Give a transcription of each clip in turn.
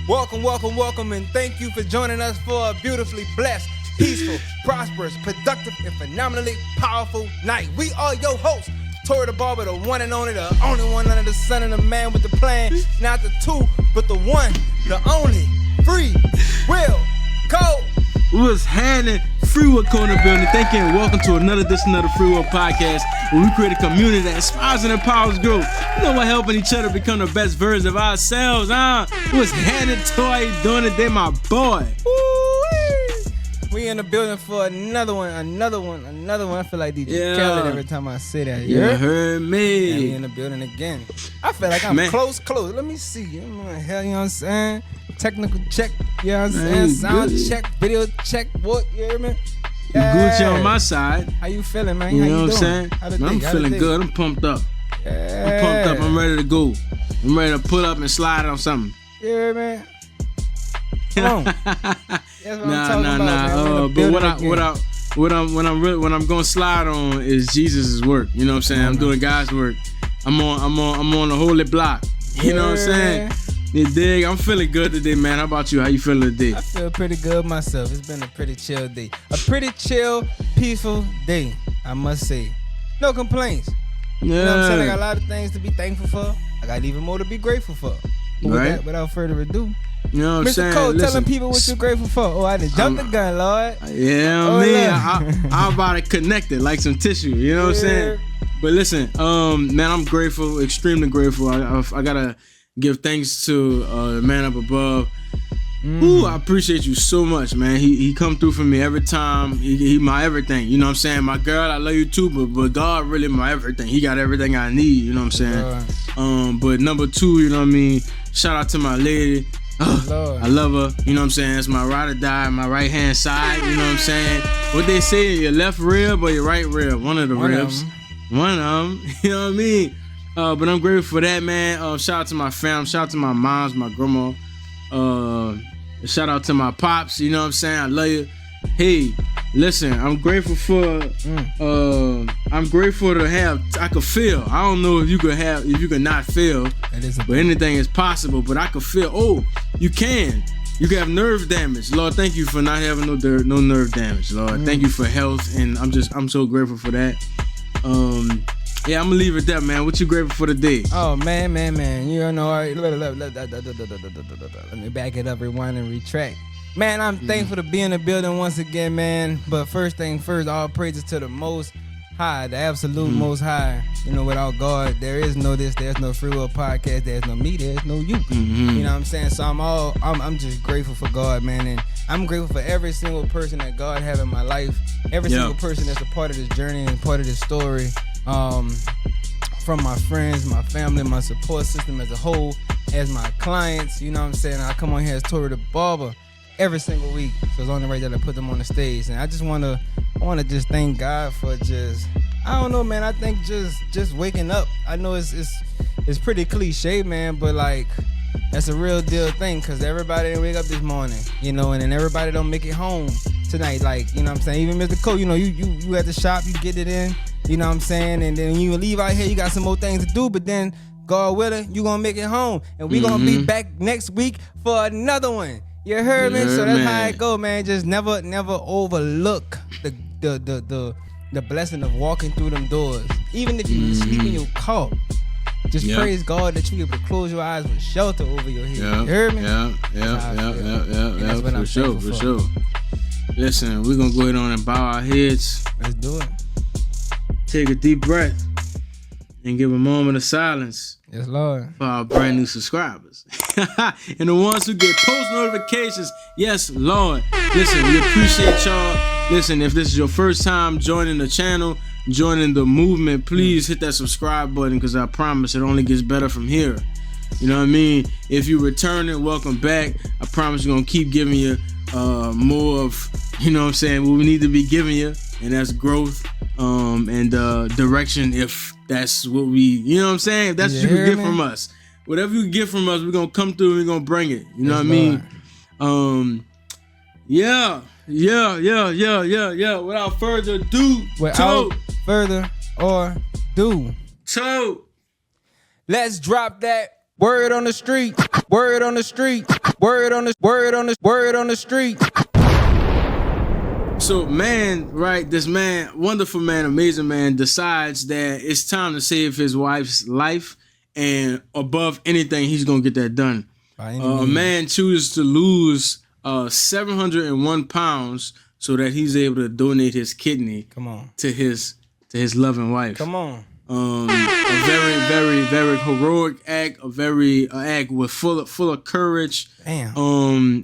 Welcome, and thank you for joining us for a beautifully blessed, peaceful, prosperous, productive, and phenomenally powerful night. We are your hosts, Tori the Barber, the one and only, the only one under the sun, and the man with the plan. Not the two, but the one, the only, Free Will Code. What's happening? Free Will Code in the building. Thank you and welcome to another edition of the Free Will Podcast, where we create a community that inspires and empowers growth. You know, we're helping each other become the best versions of ourselves, What's happening, Tori? You doing today, my boy? Woo-wee. We in the building for another one. I feel like DJ Khaled every time I say that. You heard me. And we in the building again. I feel like I'm close. Let me see. You know what I'm saying? Technical check, you know what I'm saying? Sound good. check, video check, what, you hear me? Gucci on my side. How you feeling, man? You How know you what doing? I'm saying? I'm feeling good. I'm pumped up. I'm ready to go. I'm ready to pull up and slide on something. You hear me? Come on. That's what I'm talking about, man. But what I'm gonna slide on is Jesus' work. You know what I'm saying? I'm doing God's work. I'm on the holy block. You know what I'm saying? You dig? I'm feeling good today, man. How about you? How you feeling today? I feel pretty good myself. It's been a pretty chill day. A pretty chill, peaceful day, I must say. No complaints. Yeah. You know what I'm saying? I got a lot of things to be thankful for. I got even more to be grateful for. But with that, without further ado, you know what I'm saying? Mr. Cole, telling people what you're grateful for. Oh, I done jumped the gun, Lord. Yeah, I'm about to connect it like some tissue. You know what I'm saying? But listen, man, I'm grateful, extremely grateful. I gotta give thanks to the man up above. Ooh, I appreciate you so much, man. He come through for me every time. He my everything. You know what I'm saying? My girl, I love you too, but God really my everything. He got everything I need. You know what I'm saying? But number two, you know what I mean? Shout out to my lady. I love her. You know what I'm saying? It's my ride or die, my right hand side. You know what I'm saying? What they say, your left rib or your right rib? One of the ribs. One of them. You know what I mean? But I'm grateful for that, man. Shout out to my fam. Shout out to my moms, my grandma. Shout out to my pops. You know what I'm saying? I love you. Hey, listen, I'm grateful for. I'm grateful to have. I could feel. I don't know if you could not feel. But anything is possible. But I could feel. Oh, you can. You can have nerve damage. Lord, thank you for not having no nerve damage. Lord, thank you for health, and I'm so grateful for that. Yeah, I'm gonna leave it there, man. What you grateful for today? Oh, man. You know, all right. Let me back it up, rewind, and retract. Man, I'm thankful to be in the building once again, man. But first thing first, all praises to the Most High, the absolute Most High. You know, without God, there is no this. There's no Free Will Podcast. There's no me. There's no you. You know what I'm saying? So I'm just grateful for God, man, and I'm grateful for every single person that God have in my life. Every single person that's a part of this journey and part of this story. From my friends, my family, my support system as a whole, as my clients, you know what I'm saying? I come on here as Tori the Barber every single week, so it's only right that I put them on the stage. And I just want to just thank God for I don't know, man. I think just waking up. I know it's pretty cliche, man, but like that's a real deal thing, because everybody didn't wake up this morning, you know, and then everybody don't make it home tonight. Like, you know what I'm saying? Even Mr. Cole, you know, you at the shop, you get it in. You know what I'm saying? And then when you leave out here, you got some more things to do, but then God willing, you gonna make it home. And we gonna be back next week for another one. You heard me? So that's how it go, man. Just never overlook the blessing of walking through them doors. Even if you sleep in your car, just praise God that you able to close your eyes with shelter over your head. You heard me? Yeah. For sure. Listen, we're gonna go ahead on and bow our heads. Let's do it. Take a deep breath and give a moment of silence. Yes, Lord. For our brand new subscribers. And the ones who get post notifications. Yes, Lord. Listen, we appreciate y'all. Listen, if this is your first time joining the channel, joining the movement, please hit that subscribe button, because I promise it only gets better from here. You know what I mean? If you return it, welcome back. I promise we're going to keep giving you more of, you know what I'm saying, what we need to be giving you. And that's growth and direction, if that's what we, you know what I'm saying? If that's what you can get from us. Whatever you get from us, we're going to come through and we're going to bring it. You know what I mean? Yeah. Without further ado, let's drop that word on the street. Word on the street. Word on the street. So man, right, this man, wonderful man, amazing man, decides that it's time to save his wife's life, and above anything, he's gonna get that done. A man chooses to lose 701 pounds so that he's able to donate his kidney to his loving wife. Come on. A very, very, very heroic act, a very act with full of courage. Damn.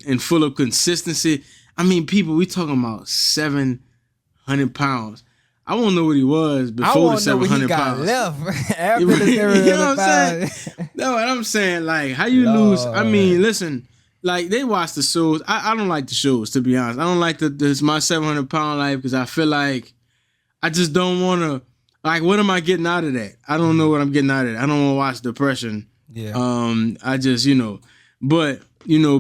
And full of consistency. I mean, people, we talking about 700 pounds. I want to know what he was before the 700 pounds. Left after the 700 you know what I'm saying? No, what I'm saying, like, how you lose? I mean, listen, like, they watch the shows. I don't like the shows, to be honest. I don't like this my 700 pound life because I feel like I just don't want to. Like, what am I getting out of that? I don't know what I'm getting out of it. I don't want to watch depression. Yeah. I just, but,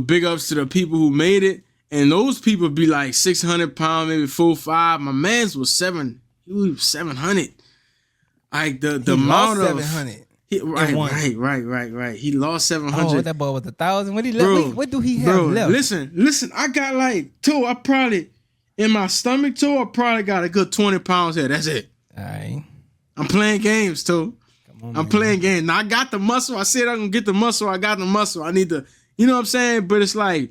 big ups to the people who made it. And those people be like 600 pounds, maybe 4-5. My man's was 700. Like the amount of 700. Right. He lost 700. Oh, that boy was 1,000. What he left? What do he have left? Listen. I got like in my stomach, I probably got a good 20 pounds here. That's it. All right. I'm playing games, too. I'm playing games. Now, I got the muscle. I said I'm going to get the muscle. I got the muscle. I need to, you know what I'm saying? But it's like,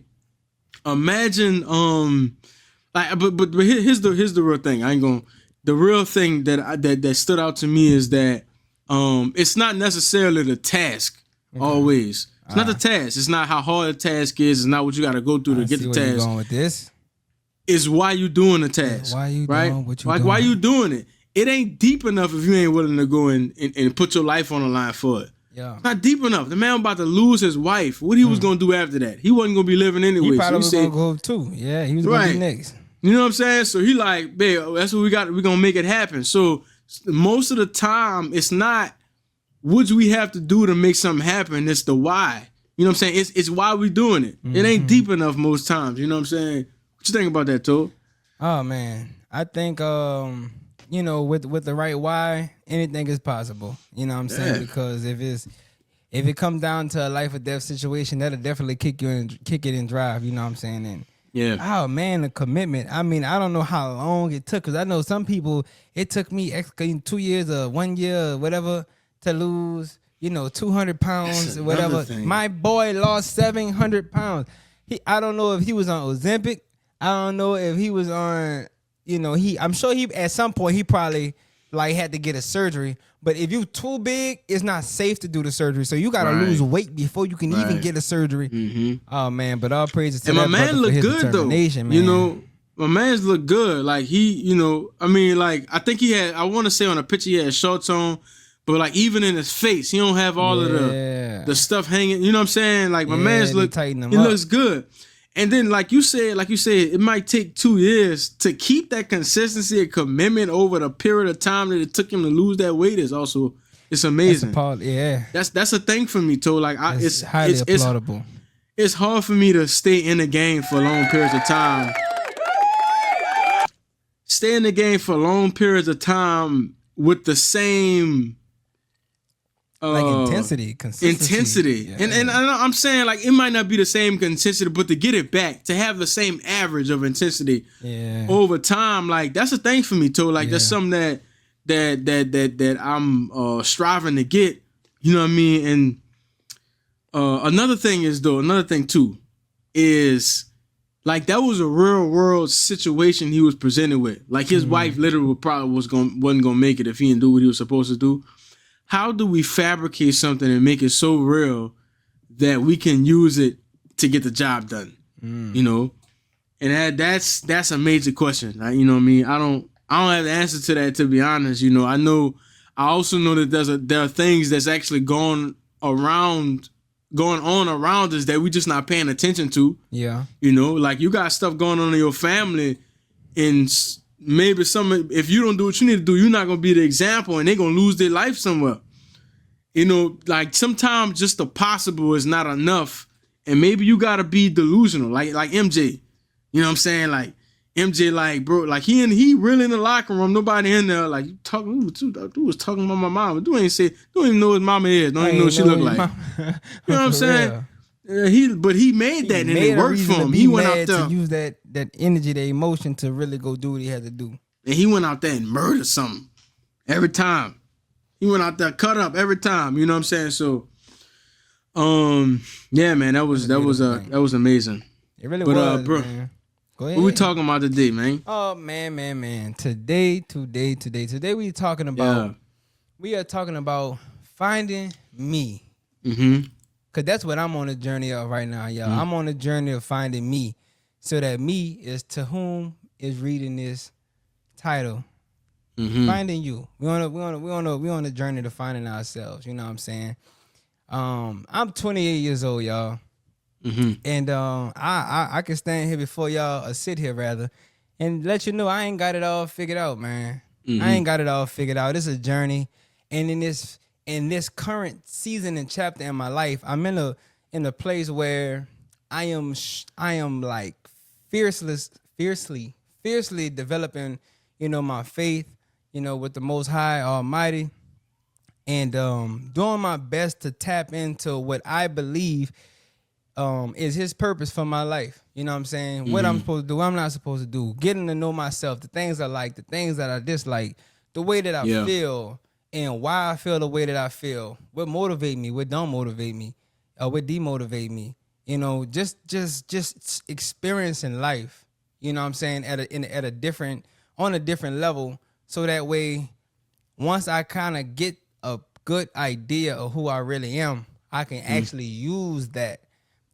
imagine, but here's the real thing. The real thing that stood out to me is that it's not necessarily the task always. It's not the task. It's not how hard the task is. It's not what you got to go through to get the task. Going with this? It's why you doing the task. Why you right? doing what you like doing? Why you doing it? It ain't deep enough if you ain't willing to go and put your life on the line for it. Yeah. It's not deep enough. The man about to lose his wife. What he was gonna do after that? He wasn't gonna be living anyway. He probably so was gonna go too. Yeah, he was gonna be next. You know what I'm saying? So he like, babe, that's what we got. We're gonna make it happen. So most of the time, it's not what we have to do to make something happen. It's the why. You know what I'm saying? It's why we doing it. It ain't deep enough most times. You know what I'm saying? What you think about that, Toad? Oh man, I think with the right why, anything is possible. You know what I'm saying? Because if it comes down to a life or death situation, that'll definitely kick it in drive. You know what I'm saying? And oh man, the commitment. I mean, I don't know how long it took, because I know some people, it took me 2 years or 1 year or whatever to lose 200 pounds or whatever. Thing. My boy lost 700 pounds. I don't know if he was on Ozempic. I don't know if he was on, I'm sure he at some point he probably like had to get a surgery. But if you too big, it's not safe to do the surgery. So you gotta lose weight before you can even get a surgery. Mm-hmm. Oh man, but all praises to that brother for his determination, man. My man's look good. Like I think he had, I want to say on a picture he had shorts on, but like even in his face, he don't have all of the stuff hanging. You know what I'm saying? Like my man's looks good. And then, like you said, it might take 2 years to keep that consistency and commitment over the period of time that it took him to lose that weight. It's amazing. That's a thing for me too. Like it's highly applaudable. It's hard for me to stay in the game for long periods of time. Stay in the game for long periods of time with the same. Intensity, consistency. Yeah. And I'm saying, like, it might not be the same intensity, but to get it back, to have the same average of intensity over time, like, that's a thing for me too. Like that's something that I'm striving to get. You know what I mean? And another thing too is, like, that was a real world situation he was presented with. Like his wife literally probably wasn't gonna make it if he didn't do what he was supposed to do. How do we fabricate something and make it so real that we can use it to get the job done? And that's a major question. You know what I mean? I don't have the answer to that, to be honest. I also know that there are things that's actually going on around us that we just not paying attention to. Yeah. Like you got stuff going on in your family, and maybe if you don't do what you need to do, you're not gonna be the example, and they're gonna lose their life somewhere. Like sometimes just the possible is not enough, and maybe you gotta be delusional, like MJ. You know what I'm saying? Like MJ, like bro, like he really in the locker room, nobody in there. Like you was talking about my mama. Don't even know his mama is. Don't even know what she look like. You know what I'm saying? He made that and it worked for him. He went out there to use that energy, the emotion to really go do what he had to do. And he went out there and murdered something every time. He went out there, cut up every time. You know what I'm saying? So, yeah, man, that was amazing. It really was, bro. Man. Go ahead. What we talking about today, man? Oh man. Today we talking about we are talking about finding me. Mm-hmm. Cause that's what I'm on a journey of right now, y'all. Mm-hmm. I'm on a journey of finding me. So that me is to whom is reading this title. Mm-hmm. Finding you. We on a journey to finding ourselves. You know what I'm saying? I'm 28 years old, y'all. Mm-hmm. And I can stand here before y'all, or sit here rather, and let you know I ain't got it all figured out, man. Mm-hmm. I ain't got it all figured out. It's a journey, and in this current season and chapter in my life, I'm in a place where I am like fiercely developing, my faith, with the Most High Almighty, and doing my best to tap into what I believe is His purpose for my life. You know what I'm saying? Mm-hmm. What I'm supposed to do, what I'm not supposed to do. Getting to know myself, the things I like, the things that I dislike, the way that I feel, and why I feel the way that I feel. What motivate me, what don't motivate me, what demotivate me. Just experiencing life. You know what I'm saying? On a different level, so that way, once I kind of get a good idea of who I really am, I can actually use that.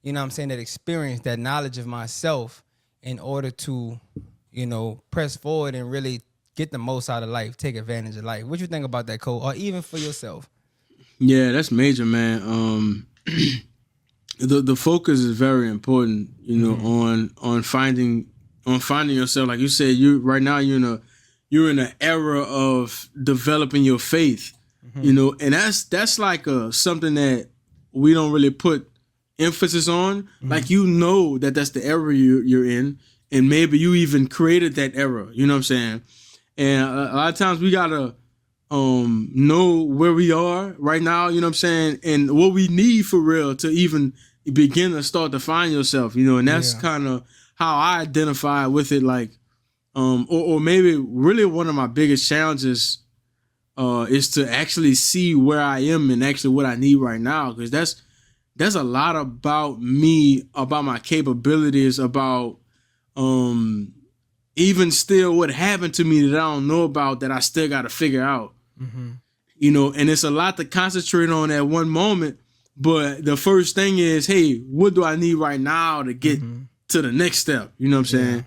You know what I'm saying? That experience, that knowledge of myself in order to, press forward and really get the most out of life, take advantage of life. What you think about that, Cole? Or even for yourself? Yeah, that's major, man. The focus is very important, on finding yourself. Like you said, you're in an era of developing your faith, and that's like something that we don't really put emphasis on. Like that's the era you're in, and maybe you even created that era. You know what I'm saying? And a lot of times we gotta know where we are right now. You know what I'm saying? And what we need for real to even begin to start to find yourself. And that's kind of how I identify with it. Like, or maybe really one of my biggest challenges is to actually see where I am and actually what I need right now, because that's a lot about me, about my capabilities, about even still what happened to me that I don't know about, that I still got to figure out. Mm-hmm. And it's a lot to concentrate on at one moment. But the first thing is, hey, what do I need right now to get to the next step? You know what I'm saying?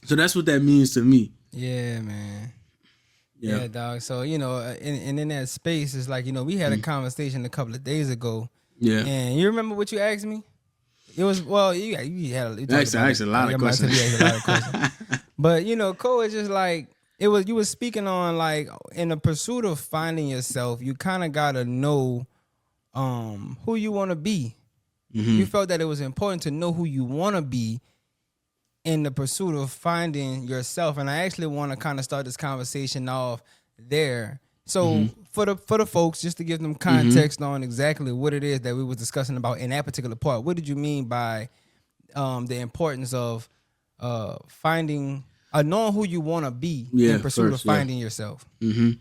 So that's what that means to me. Yeah, man. Yeah, dog. So, and in that space, it's like, we had a conversation a couple of days ago. Yeah. And you remember what you asked me? It was, well, you asked a lot of questions. But, Cole, is just like, you were speaking on, like, in the pursuit of finding yourself, you kind of got to know who you want to be. Mm-hmm. You felt that it was important to know who you want to be in the pursuit of finding yourself. And I actually want to kind of start this conversation off there. So for the folks, just to give them context on exactly what it is that we was discussing about in that particular part, what did you mean by the importance of finding, knowing who you want to be in pursuit of finding yourself? Mm-hmm.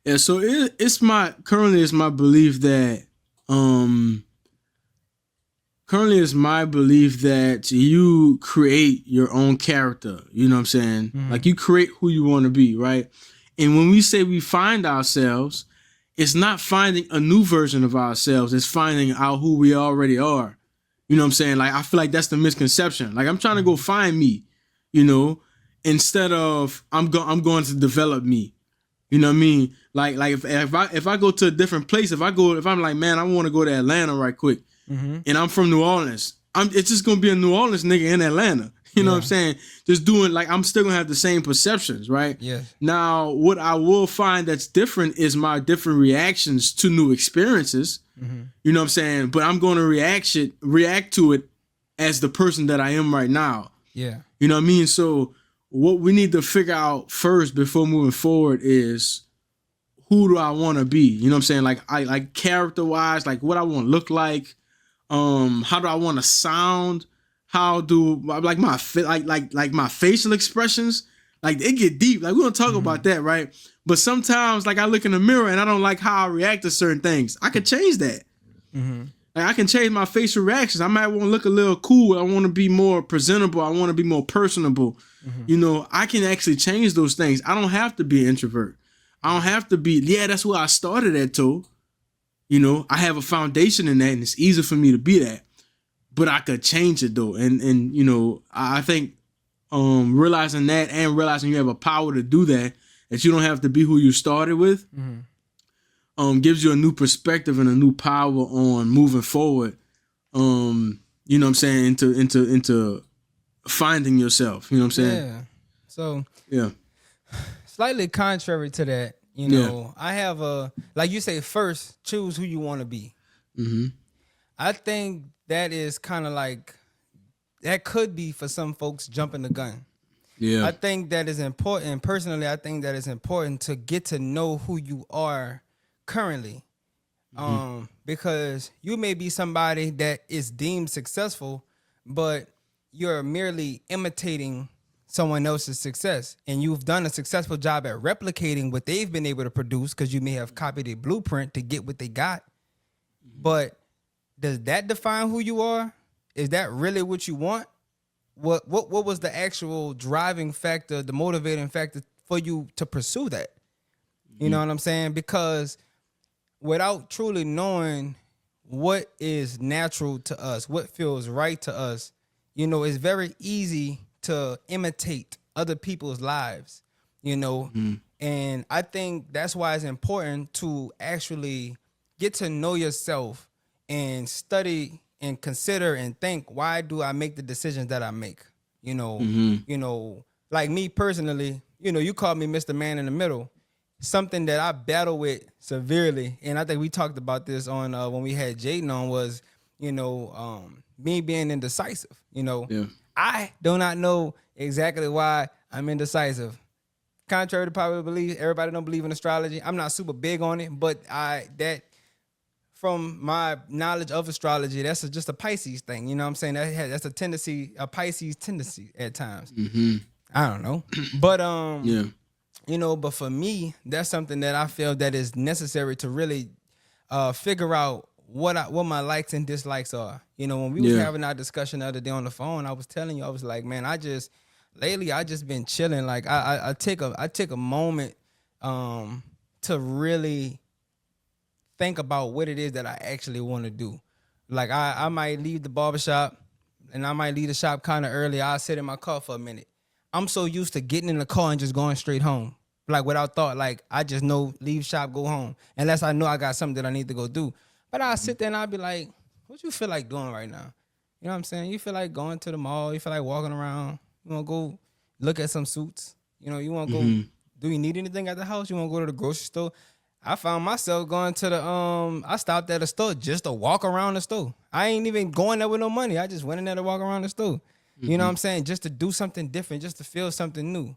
Yeah, so it's my belief that you create your own character. You know what I'm saying? Mm-hmm. Like, you create who you want to be, right? And when we say we find ourselves, it's not finding a new version of ourselves. It's finding out who we already are. You know what I'm saying? Like, I feel like that's the misconception. Like, I'm trying to go find me, instead of I'm going to develop me. You know what I mean? Like if I go to a different place, if I'm like, man, I want to go to Atlanta right quick, and I'm from New Orleans, it's just gonna be a New Orleans nigga in Atlanta. You know what I'm saying? Just doing, like, I'm still gonna have the same perceptions, right? Yeah. Now, what I will find that's different is my different reactions to new experiences. Mm-hmm. You know what I'm saying? But I'm gonna react to it as the person that I am right now. Yeah. You know what I mean? So what we need to figure out first before moving forward is, who do I want to be? You know what I'm saying? Like, I character wise, like what I want to look like, How do I want to sound? How do like my my facial expressions? Like it get deep. Like we don't talk about that, right? But sometimes, like I look in the mirror and I don't like how I react to certain things. I could change that. Like I can change my facial reactions. I might want to look a little cool. I want to be more presentable. I want to be more personable. You know, I can actually change those things. I don't have to be an introvert. I don't have to be. Yeah, that's where I started at, too. You know, I have a foundation in that, and it's easy for me to be that. But I could change it though, and you know, I think realizing that and realizing you have a power to do that you don't have to be who you started with, gives you a new perspective and a new power on moving forward. You know what I'm saying, into finding yourself. You know what I'm saying? Yeah. So yeah, slightly contrary to that, you know, I have like you say, first choose who you want to be. I think that is kind of like, that could be for some folks jumping the gun. Yeah. I think that is important. Personally, I think that it's important to get to know who you are currently. Because you may be somebody that is deemed successful, but you're merely imitating someone else's success. And you've done a successful job at replicating what they've been able to produce because you may have copied a blueprint to get what they got. But does that define who you are? Is that really what you want? What was the actual driving factor, the motivating factor for you to pursue that? You know what I'm saying? Because without truly knowing what is natural to us, what feels right to us, you know, it's very easy to imitate other people's lives, you know? And I think that's why it's important to actually get to know yourself and study and consider and think, why do I make the decisions that I make? You know, like me personally, you know, you call me Mr. Man in the Middle, something that I battle with severely. And I think we talked about this on when we had Jaden on, was, you know, me being indecisive. You know, I do not know exactly why I'm indecisive. Contrary to popular belief, everybody don't believe in astrology. I'm not super big on it, but from my knowledge of astrology, that's just a Pisces thing. You know what I'm saying? That's a tendency, a Pisces tendency at times. I don't know. But, you know, but for me, that's something that I feel that is necessary to really figure out what my likes and dislikes are. You know, when we was having our discussion the other day on the phone, I was telling you, I was like, man, lately I just been chilling. Like I take a moment to really think about what it is that I actually want to do. Like I might leave the barbershop and I might leave the shop kind of early. I'll sit in my car for a minute. I'm so used to getting in the car and just going straight home. Like without thought, like I just know, leave shop, go home. Unless I know I got something that I need to go do. But I'll sit there and I'll be like, what you feel like doing right now? You know what I'm saying? You feel like going to the mall. You feel like walking around. You want to go look at some suits. You know, you want to go, do you need anything at the house? You want to go to the grocery store? I found myself going to the, I stopped at a store just to walk around the store. I ain't even going there with no money. I just went in there to walk around the store. You know what I'm saying? Just to do something different, just to feel something new.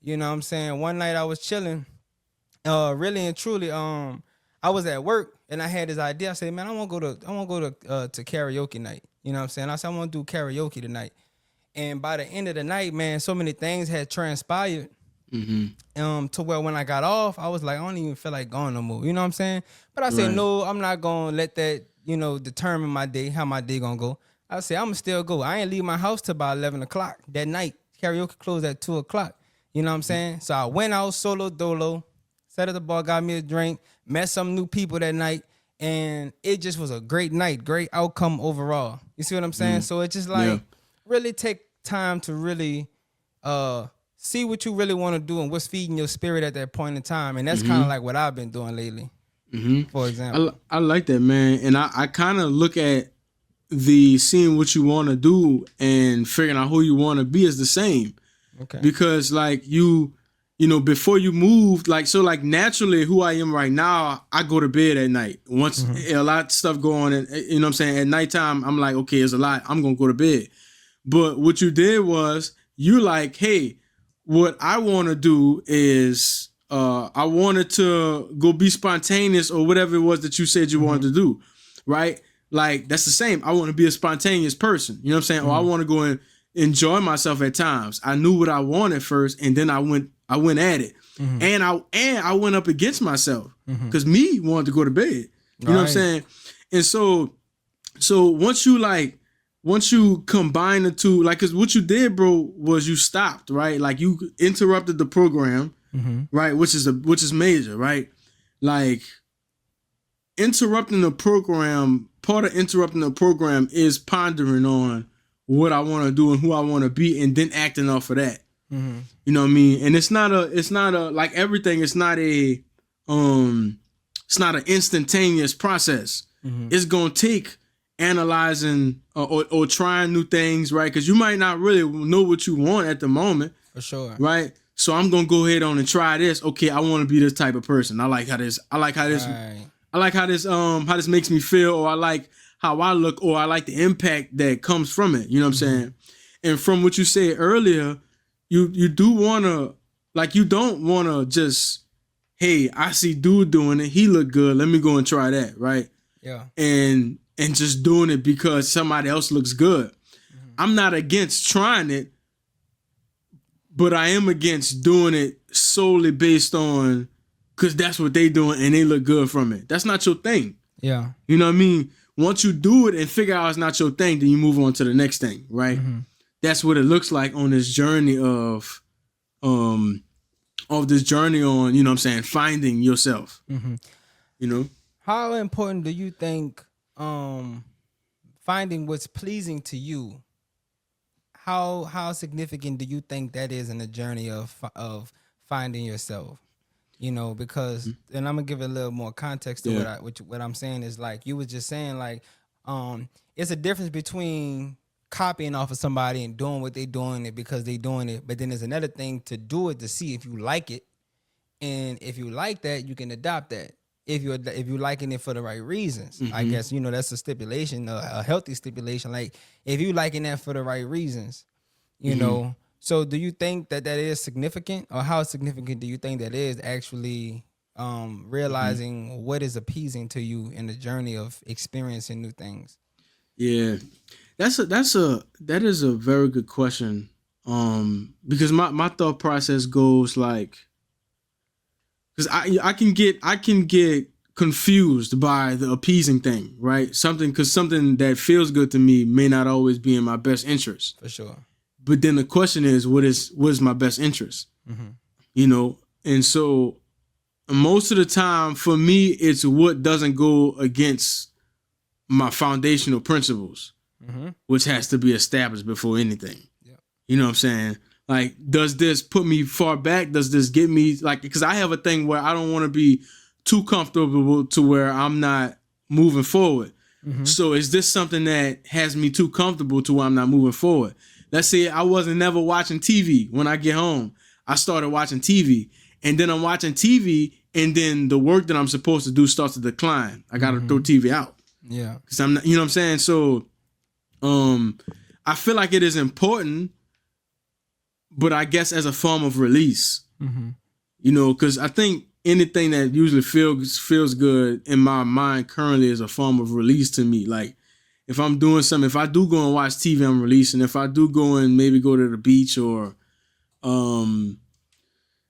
You know what I'm saying? One night I was chilling, really and truly, I was at work and I had this idea. I said, man, I want to go to karaoke night. You know what I'm saying? I said, I want to do karaoke tonight. And by the end of the night, man, so many things had transpired. To where when I got off, I was like, I don't even feel like going no more. You know what I'm saying? But I said, no, I'm not going to let that, you know, determine my day, how my day going to go. I said, I'm going to still go. I ain't leave my house till about 11 o'clock that night. Karaoke closed at 2 o'clock. You know what I'm saying? So I went out solo dolo, sat at the bar, got me a drink, met some new people that night. And it just was a great night, great outcome overall. You see what I'm saying? So it's just like, really take time to really, see what you really want to do and what's feeding your spirit at that point in time. And that's kind of like what I've been doing lately, for example. I like that, man. And I kind of look at the seeing what you want to do and figuring out who you want to be is the same. Okay. Because like you know, before you moved, like, so like naturally who I am right now, I go to bed at night. Once a lot of stuff going on, you know what I'm saying? At nighttime, I'm like, okay, there's a lot. I'm going to go to bed. But what you did was you like, hey, what I want to do is I wanted to go be spontaneous or whatever it was that you said you wanted to do, right? like that's the same. I want to be a spontaneous person. You know what I'm saying? Or I want to go and enjoy myself at times. I knew what I wanted first, and then I went at it. And I went up against myself because me wanted to go to bed. You know what I'm saying? And so once you combine the two, like, cause what you did, bro, was you stopped, right? Like you interrupted the program, right? Which is major, right? Like interrupting the program, part of interrupting the program is pondering on what I want to do and who I want to be, and then acting off of that. You know what I mean? And it's not a like everything. It's not an instantaneous process. It's gonna take analyzing or trying new things, right? Because you might not really know what you want at the moment, for sure, right? So I'm gonna go ahead on and try this. Okay, I want to be this type of person. I like how this makes me feel, or I like how I look, or I like the impact that comes from it. You know what I'm saying? And from what you said earlier, you do wanna, like, you don't wanna just, hey, I see dude doing it, he look good, let me go and try that, right? Yeah. And just doing it because somebody else looks good. I'm not against trying it, but I am against doing it solely based on because that's what they doing and they look good from it. That's not your thing. Yeah. You know what I mean? Once you do it and figure out it's not your thing, then you move on to the next thing, right? That's what it looks like on this journey of this journey on, you know what I'm saying, finding yourself. You know? How important do you think finding what's pleasing to you? How significant do you think that is in the journey of finding yourself? You know, because, and I'm gonna give it a little more context to what I'm saying is, like you was just saying, like it's a difference between copying off of somebody and doing what they doing it because they doing it, but then there's another thing to do it to see if you like it, and if you like that, you can adopt that. If you're liking it for the right reasons, I guess, you know, that's a stipulation, a healthy stipulation. Like if you liking that for the right reasons, you know. So do you think that is significant, or how significant do you think that is actually realizing what is appeasing to you in the journey of experiencing new things? Yeah, that is a very good question. Because my thought process goes like, because I can get confused by the appeasing thing, right? Something that feels good to me may not always be in my best interest. For sure. But then the question is, what is my best interest? You know, and so most of the time for me, it's what doesn't go against my foundational principles, which has to be established before anything. Yeah. You know what I'm saying? Like, does this put me far back? Does this get me, like, because I have a thing where I don't want to be too comfortable to where I'm not moving forward. So is this something that has me too comfortable to where I'm not moving forward? Let's say I wasn't never watching TV. When I get home, I started watching TV, and then I'm watching TV, and then the work that I'm supposed to do starts to decline. I got to throw TV out. Yeah. Because I'm not, you know what I'm saying? So I feel like it is important, but I guess as a form of release, you know, because I think anything that usually feels good in my mind currently is a form of release to me. Like, if I'm doing something, if I do go and watch TV, I'm releasing. If I do go and maybe go to the beach or, you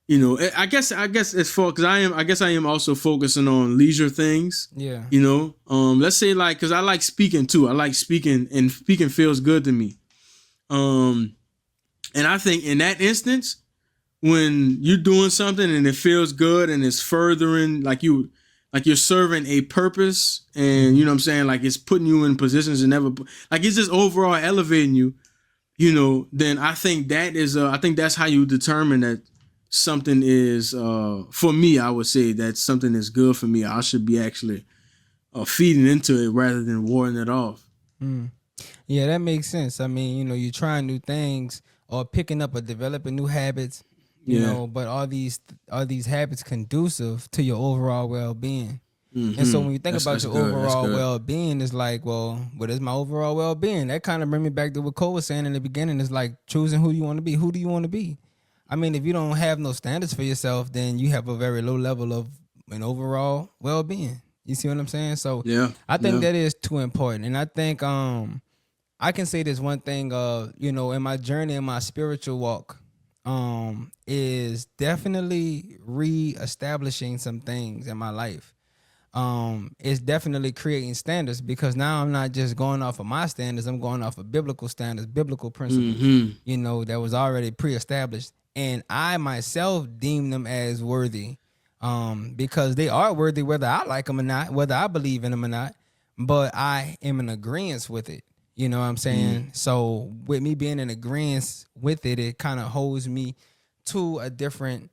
know, I guess it's for, because I am also focusing on leisure things. Yeah. You know, let's say, like, because I like speaking too. I like speaking, and speaking feels good to me. And I think in that instance, when you're doing something and it feels good and it's furthering, like you're serving a purpose, and you know what I'm saying, like it's putting you in positions and never, like it's just overall elevating you, you know, then I think that is I think that's how you determine that something is for me. I would say that something is good for me. I should be actually feeding into it rather than warding it off. Yeah, that makes sense. I mean, you know, you're trying new things or picking up or developing new habits, you know, but are these habits conducive to your overall well-being? And so when you think about your overall well-being, it's like, well, what is my overall well-being? That kind of brings me back to what Cole was saying in the beginning. It's like choosing who you want to be. Who do you want to be? I mean, if you don't have no standards for yourself, then you have a very low level of an overall well-being. You see what I'm saying? So Yeah. I think that is too important. And I think I can say this one thing, in my journey, in my spiritual walk, is definitely reestablishing some things in my life. It's definitely creating standards, because now I'm not just going off of my standards, I'm going off of biblical standards, biblical principles, that was already pre-established. And I myself deem them as worthy, because they are worthy, whether I like them or not, whether I believe in them or not, but I am in agreement with it. You know what I'm saying? So with me being in agreement with it, it kind of holds me to a different,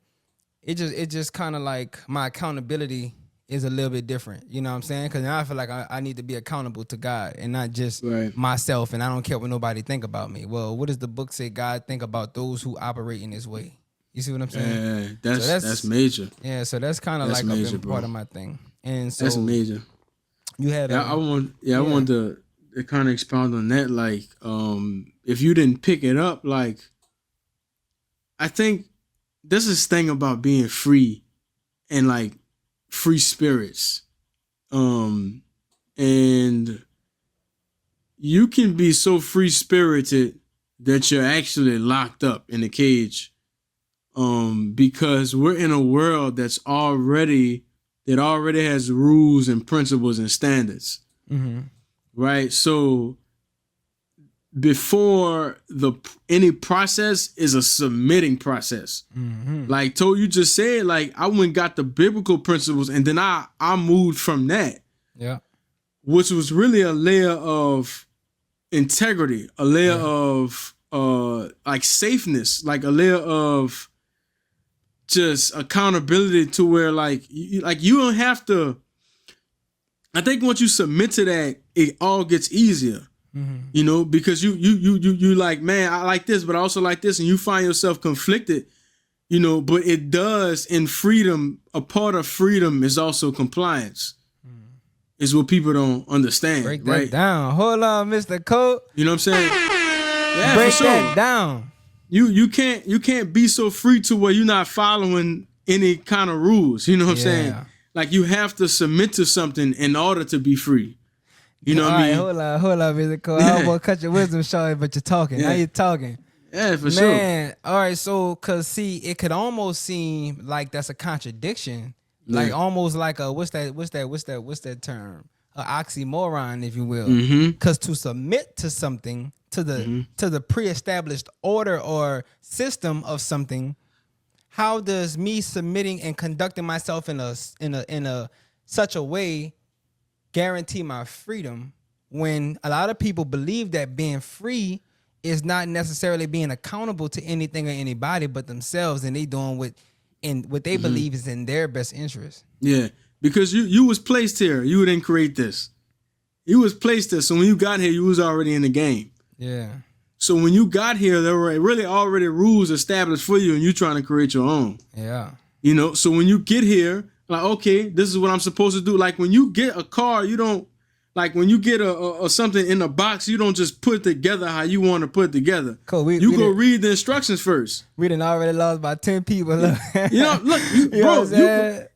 it just kind of like my accountability is a little bit different. You know what I'm saying? Because now I feel like I need to be accountable to God and not just myself, and I don't care what nobody think about me. Well, what does the book say? God think about those who operate in his way. You see what I'm saying? Yeah, that's major. Yeah, so that's kind of like major, a part of my thing. And so that's major. You had I wanted to kind of expound on that. Like, if you didn't pick it up, like, I think this is thing about being free and like free spirits. And you can be so free spirited that you're actually locked up in a cage. Because we're in a world that already has rules and principles and standards. Right? So before any process is a submitting process. Like you just said, like I went and got the biblical principles, and then I moved from that. Yeah. Which was really a layer of integrity, a layer of like safeness, like a layer of just accountability, to where like you don't have to. I think once you submit to that, it all gets easier. Because you like, man, I like this, but I also like this, and you find yourself conflicted, but it does in freedom. A part of freedom is also compliance. Is what people don't understand. Break that down. Hold on, Mr. Coat. You know what I'm saying? Yeah, break that down. You can't be so free to where you're not following any kind of rules. You know what I'm saying? Like you have to submit to something in order to be free. You know what I mean? Hold on, Mr. Cole. I don't want to cut your wisdom short, but you're talking. Now you're talking. Yeah, for sure. Man, all right, so, because, see, it could almost seem like that's a contradiction. Like, almost like a, what's that term? An oxymoron, if you will. Because to submit to something, to the pre-established order or system of something, how does me submitting and conducting myself in a such a way guarantee my freedom, when a lot of people believe that being free is not necessarily being accountable to anything or anybody but themselves, and they doing what they believe is in their best interest. Yeah, because you was placed here. You didn't create this. You was placed there. So when you got here, you was already in the game. Yeah. So when you got here, there were really already rules established for you, and you trying to create your own. Yeah. So when you get here, like, okay, this is what I'm supposed to do. Like when you get a car, you don't, like when you get a something in a box, you don't just put it together how you want to put it together. Cool. You go read the instructions first. We done already lost about 10 people. Look,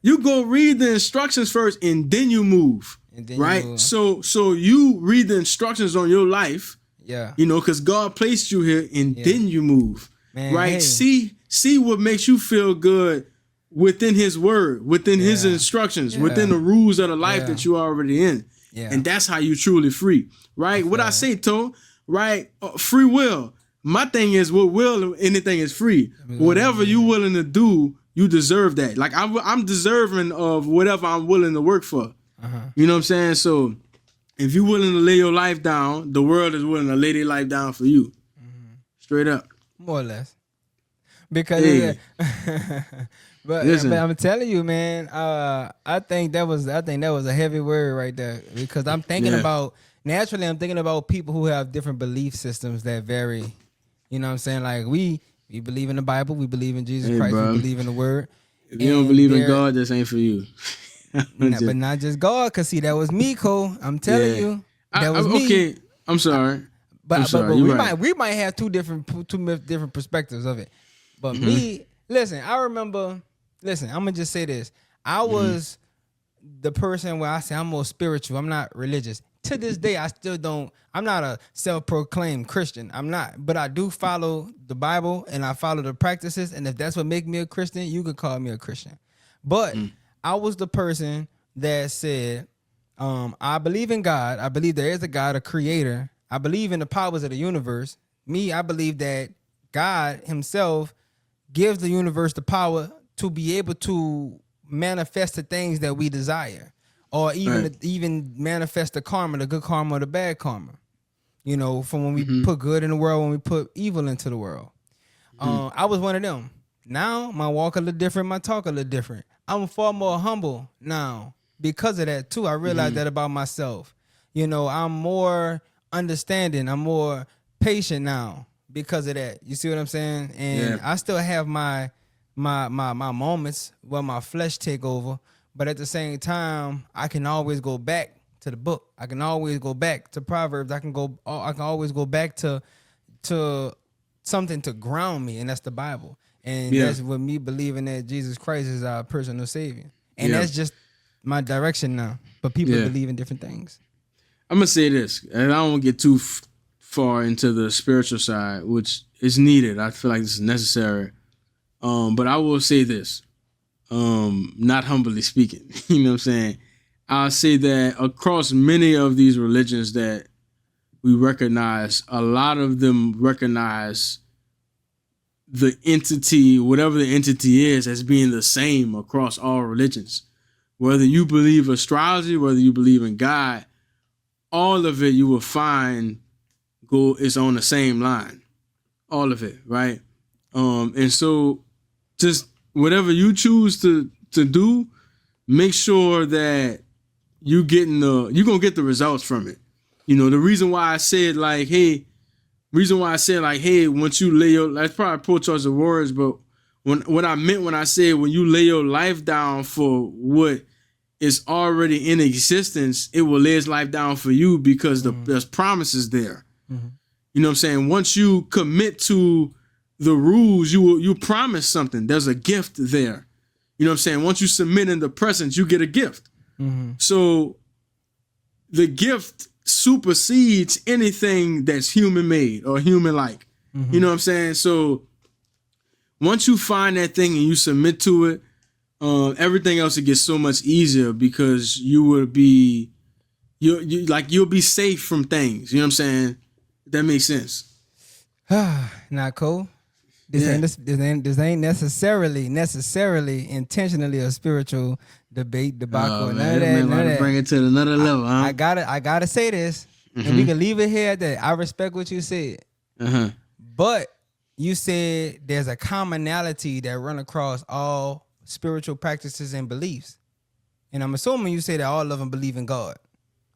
you go read the instructions first, and then you move. Right? So you read the instructions on your life. Yeah. Because God placed you here, and then you move. Man, right? Hey. See what makes you feel good within his word, within his instructions, within the rules of the life that you already in. Yeah. And that's how you truly free, right? What I say, Toe, right? Free will. My thing is, what will anything is free. Whatever you willing to do, you deserve that. Like I'm deserving of whatever I'm willing to work for. You know what I'm saying? So if you're willing to lay your life down, the world is willing to lay their life down for you. Straight up. More or less. Because But I'm telling you, man, I think that was a heavy word right there, because I'm thinking about people who have different belief systems that vary. You know what I'm saying? Like we believe in the Bible, we believe in Jesus Christ, we believe in the word. If you don't believe in God, this ain't for you. But not just God, because see, that was me, Cole. I'm telling you. That was me. Okay, I'm sorry. But we might have two different perspectives of it. But me, listen, I'm gonna just say this. I was the person where I say I'm more spiritual. I'm not religious. To this day, I still don't. I'm not a self-proclaimed Christian. I'm not, but I do follow the Bible and I follow the practices. And if that's what make me a Christian, you could call me a Christian. But I was the person that said, I believe in God. I believe there is a God, a creator. I believe in the powers of the universe. I believe that God himself gives the universe the power to be able to manifest the things that we desire, or even manifest the karma, the good karma or the bad karma. You know, from when we put good in the world, when we put evil into the world. I was one of them. Now my walk a little different, my talk a little different. I'm far more humble now because of that too. I realized that about myself. You know, I'm more understanding. I'm more patient now because of that. You see what I'm saying? And I still have my moments where my flesh take over, but at the same time, I can always go back to the book. I can always go back to Proverbs. I can always go back to something to ground me, and that's the Bible. And that's with me believing that Jesus Christ is our personal savior. And that's just my direction now. But people believe in different things. I'm gonna say this, and I don't want to get too far into the spiritual side, which is needed. I feel like this is necessary. But I will say this, not humbly speaking, you know what I'm saying? I'll say that across many of these religions that we recognize, a lot of them recognize the entity, whatever the entity is, as being the same across all religions. Whether you believe astrology, whether you believe in God, all of it you will find is on the same line. All of it, right? And so just whatever you choose to do, make sure that you're gonna get the results from it. You know, the reason why I said like, hey, once you lay your, that's probably poor choice of words, but what I meant when I said when you lay your life down for what is already in existence, it will lay its life down for you because there's promises there. You know what I'm saying? Once you commit to the rules, you promise something. There's a gift there. You know what I'm saying? Once you submit in the presence, you get a gift. So the gift supersedes anything that's human made or human like. You know what I'm saying? So once you find that thing and you submit to it, everything else it gets so much easier because you'll be safe from things. You know what I'm saying? That makes sense. Not cool. This ain't necessarily intentionally a spiritual debate, debacle, none of that. Bring it to another level, huh? I gotta say this, and we can leave it here at that. I respect what you said, but you said there's a commonality that run across all spiritual practices and beliefs, and I'm assuming you say that all of them believe in God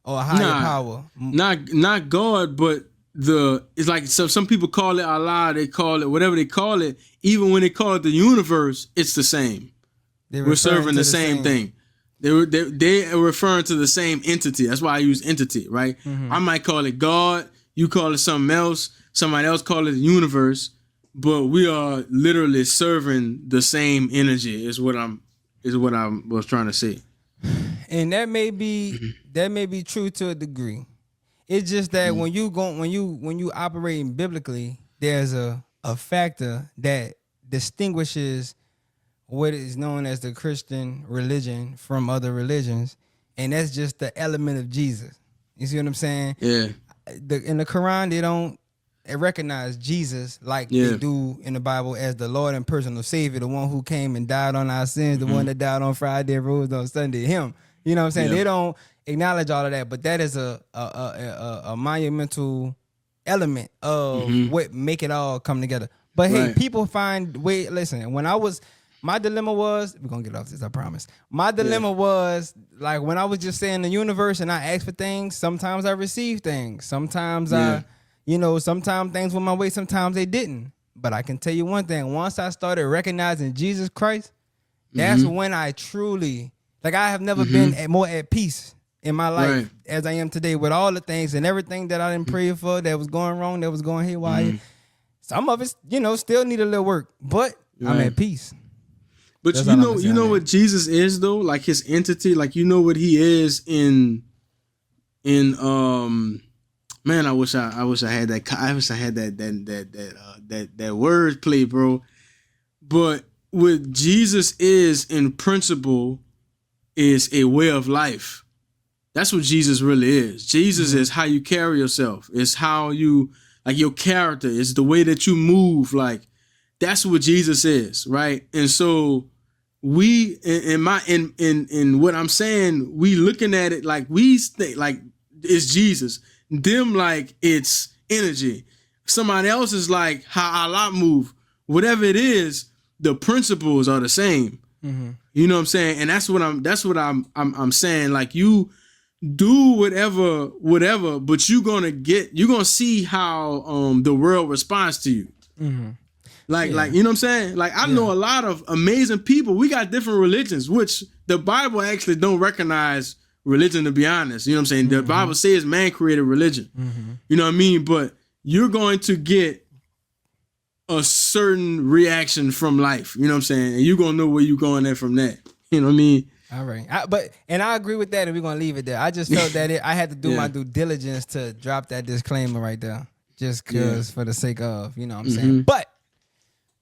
or a higher power. Not God, but it's like some people call it Allah, they call it whatever they call it. Even when they call it the universe, it's the same. We're serving the same thing. They are referring to the same entity. That's why I use entity, right? I might call it God, you call it something else, somebody else call it the universe, but we are literally serving the same energy. Is what I was trying to say. And that may be true to a degree. It's just that when you operating biblically, there's a factor that distinguishes what is known as the Christian religion from other religions, and that's just the element of Jesus. You see what I'm saying? Yeah. In the Quran, they don't recognize Jesus like they do in the Bible as the Lord and personal Savior, the one who came and died on our sins, the one that died on Friday and rose on Sunday. Him. You know what I'm saying? They don't acknowledge all of that, but that is a monumental element of what make it all come together. But hey, people find way. Listen, my dilemma was, we're gonna get off this, I promise. My dilemma was like when I was just saying the universe and I asked for things. Sometimes I received things. Sometimes sometimes things went my way. Sometimes they didn't. But I can tell you one thing: once I started recognizing Jesus Christ, that's when I truly. Like I have never been more at peace in my life as I am today with all the things and everything that I didn't pray for that was going wrong, that was going haywire. Some of it, still need a little work, but I'm at peace. But That's you all know, I'ma say you on know that. what Jesus is though, like his entity, like you know what he is in man, I wish I had that. I wish I had that word play, bro. But what Jesus is in principle is a way of life. That's what Jesus really is. Jesus is how you carry yourself. It's how you, like, your character. It's the way that you move. Like, that's what Jesus is, right? And so we in what I'm saying, we looking at it like we think like it's Jesus. Them like it's energy. Somebody else is like how Allah move. Whatever it is, the principles are the same. You know what I'm saying? And that's what I'm saying. Like, you do whatever, but you're gonna see how the world responds to you. Like you know what I'm saying? Like, I know a lot of amazing people. We got different religions, which the Bible actually don't recognize religion, to be honest. You know what I'm saying? The Bible says man created religion. You know what I mean? But you're going to get a certain reaction from life. You know what I'm saying? And you're gonna know where you're going at from that. You know what I mean? All right, and I agree with that, and we're gonna leave it there. I just felt that I had to do my due diligence to drop that disclaimer right there, just cause for the sake of, you know what I'm saying. But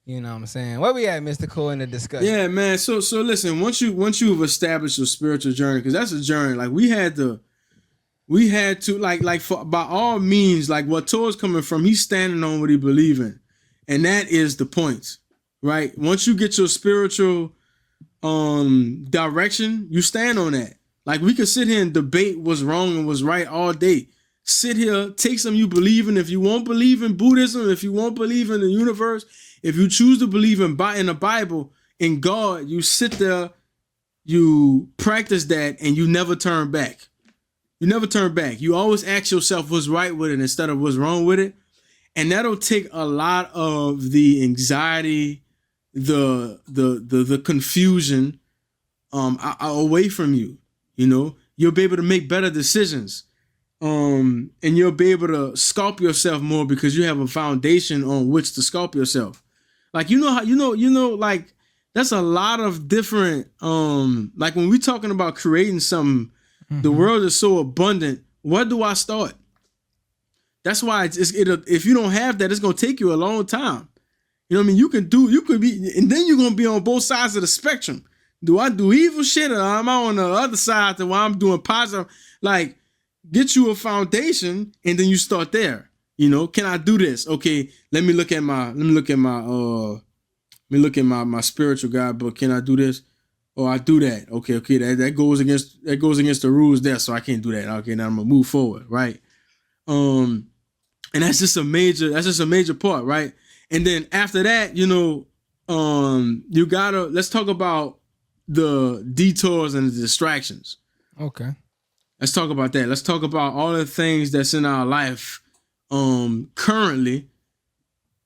you know what I'm saying. Where we at, Mr. Cole, in the discussion? Yeah, man. So listen. Once you've established your spiritual journey, because that's a journey. Like, we had to like for, by all means, like what Tor's coming from, he's standing on what he believes in, and that is the point, right? Once you get your spiritual direction, you stand on that. Like, we could sit here and debate what's wrong and what's right all day. Sit here, take some you believe in. If you won't believe in Buddhism, if you won't believe in the universe, if you choose to believe in the Bible, in God, you sit there, you practice that, and you never turn back. You never turn back. You always ask yourself what's right with it instead of what's wrong with it. And that'll take a lot of the anxiety, the confusion away from you. You know, you'll be able to make better decisions. And you'll be able to sculpt yourself more because you have a foundation on which to sculpt yourself. Like, like, that's a lot of different, like, when we're talking about creating something, the world is so abundant. Where do I start? That's why if you don't have that, it's going to take you a long time. You know what I mean? You could be, and then you're going to be on both sides of the spectrum. Do I do evil shit, or am I on the other side to where I'm doing positive? Like, get you a foundation, and then you start there. You know, can I do this? Okay, let me look at my spiritual guidebook. Can I do this? Oh, I do that. Okay, that goes against the rules there, so I can't do that. Okay, now I'm gonna move forward, right? And that's just a major part, right? And then after that, you know, let's talk about the detours and the distractions. Okay. Let's talk about that. Let's talk about all the things that's in our life currently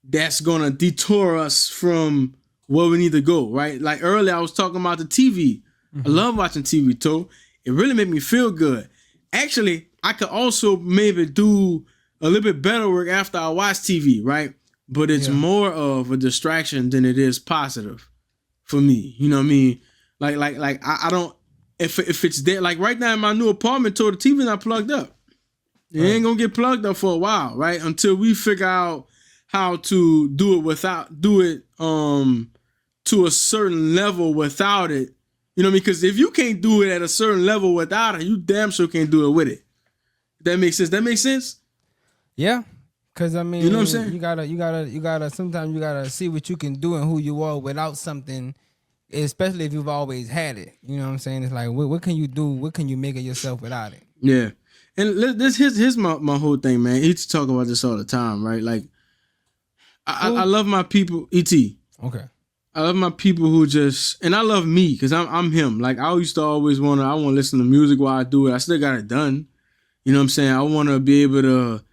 that's gonna detour us from where we need to go, right? Like earlier, I was talking about the TV. I love watching TV, too. It really made me feel good. Actually, I could also maybe do a little bit better work after I watch TV, right? But it's more of a distraction than it is positive for me. You know what I mean? Like I don't, if it's there, like right now in my new apartment, the TV not plugged up. It ain't gonna get plugged up for a while, right? Until we figure out how to do it to a certain level without it. You know what I mean? Because if you can't do it at a certain level without it, you damn sure can't do it with it. That makes sense. That makes sense? Yeah. Cause I mean, you know what I'm saying? You gotta sometimes you gotta see what you can do and who you are without something, especially if you've always had it. You know what I'm saying? It's like, what can you do? What can you make of yourself without it? Yeah. And here's my whole thing, man. He used to talk about this all the time, right? Like, I love my people, E.T. Okay. I love my people who just, and I love me because I'm him. Like, I used to always I want to listen to music while I do it. I still got it done. You know what I'm saying? I want to be able to,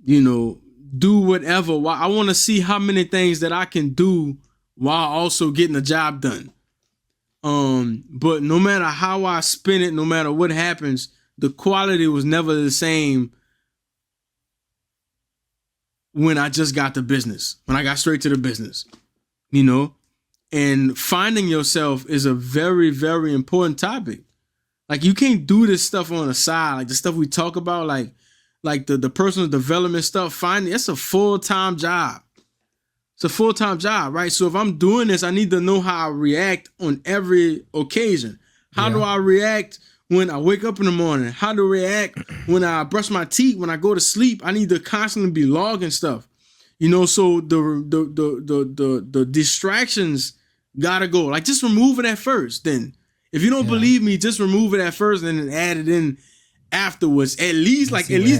you know, do whatever. I want to see how many things that I can do while also getting the job done. But no matter how I spin it, no matter what happens, the quality was never the same when I just got the business, when I got straight to the business, you know? And finding yourself is a very, very important topic. Like, you can't do this stuff on the side, like the stuff we talk about, like the personal development stuff. Finding it's a full-time job. It's a full-time job, right? So if I'm doing this, I need to know how I react on every occasion. How do I react when I wake up in the morning? How do I react when I brush my teeth? When I go to sleep? I need to constantly be logging stuff. You know, so the distractions gotta go. Like, just remove it at first. Then, if you don't believe me, just remove it at first and then add it in afterwards. At least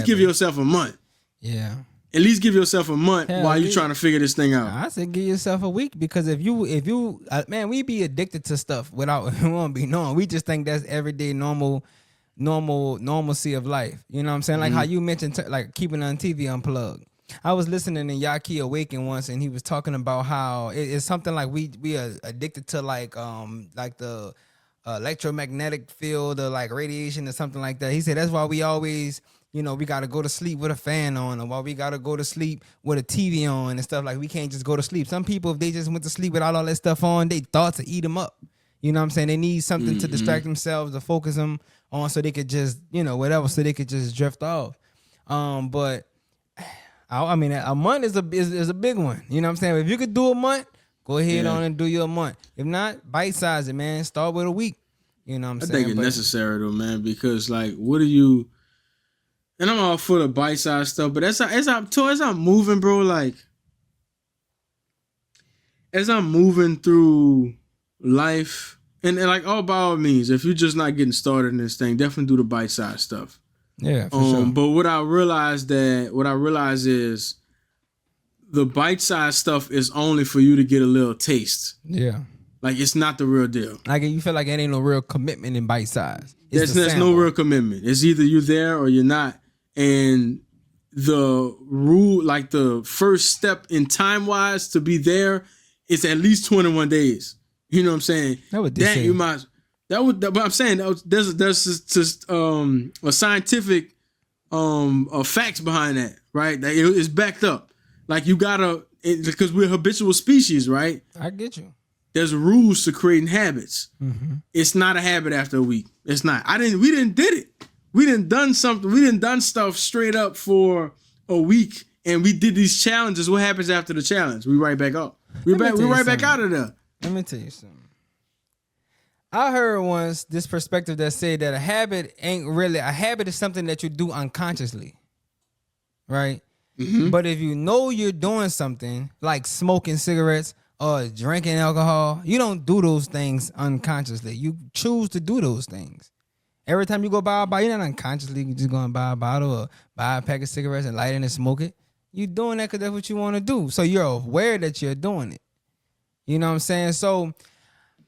give yourself a month. Yeah. At least give yourself a month while you're trying to figure this thing out. I said give yourself a week, because if you man, we be addicted to stuff without we won't be knowing. We just think that's everyday normalcy of life. You know what I'm saying? Like how you mentioned like keeping on TV unplugged. I was listening to Yaki Awaken once, and he was talking about how it's something like we are addicted to like the electromagnetic field or like radiation or something like that. He said that's why we always, you know, we got to go to sleep with a fan on, or why we got to go to sleep with a TV on and stuff. Like, we can't just go to sleep. Some people, if they just went to sleep without all that stuff on, they thoughts would eat them up. You know what I'm saying? They need something to distract themselves, to focus them on, so they could just, you know, whatever, so they could just drift off. But I mean, a month is a big one. You know what I'm saying? If you could do a month, go ahead on and do your month. If not, bite size it, man. Start with a week. You know what I'm saying? I think it's necessary though, man, because like, what are you? And I'm all for the bite size stuff, but as I'm moving, bro, like as I'm moving through life, and like, all by all means, if you're just not getting started in this thing, definitely do the bite size stuff. Yeah, for sure. But what I realize is the bite size stuff is only for you to get a little taste. Yeah. Like, it's not the real deal. Like, you feel like it ain't no real commitment in bite size. There's no real commitment. It's either you're there or you're not. And the rule, like the first step in time wise to be there, is at least 21 days. You know what I'm saying? But I'm saying there's just a scientific facts behind that, right? That it's backed up. Like, you gotta, because we're habitual species, right? I get you. There's rules to creating habits. Mm-hmm. It's not a habit after a week. It's not. We didn't did it. We didn't done something. We didn't done stuff straight up for a week, and we did these challenges. What happens after the challenge? We right back up. We right back out of there. Let me tell you something. I heard once this perspective that said that a habit ain't really a habit. Is something that you do unconsciously, right? Mm-hmm. But if you know you're doing something like smoking cigarettes or drinking alcohol, you don't do those things unconsciously. You choose to do those things. Every time you go buy a bottle, you're not unconsciously just going to buy a bottle or buy a pack of cigarettes and light it and smoke it. You're doing that because that's what you want to do. So you're aware that you're doing it. You know what I'm saying? So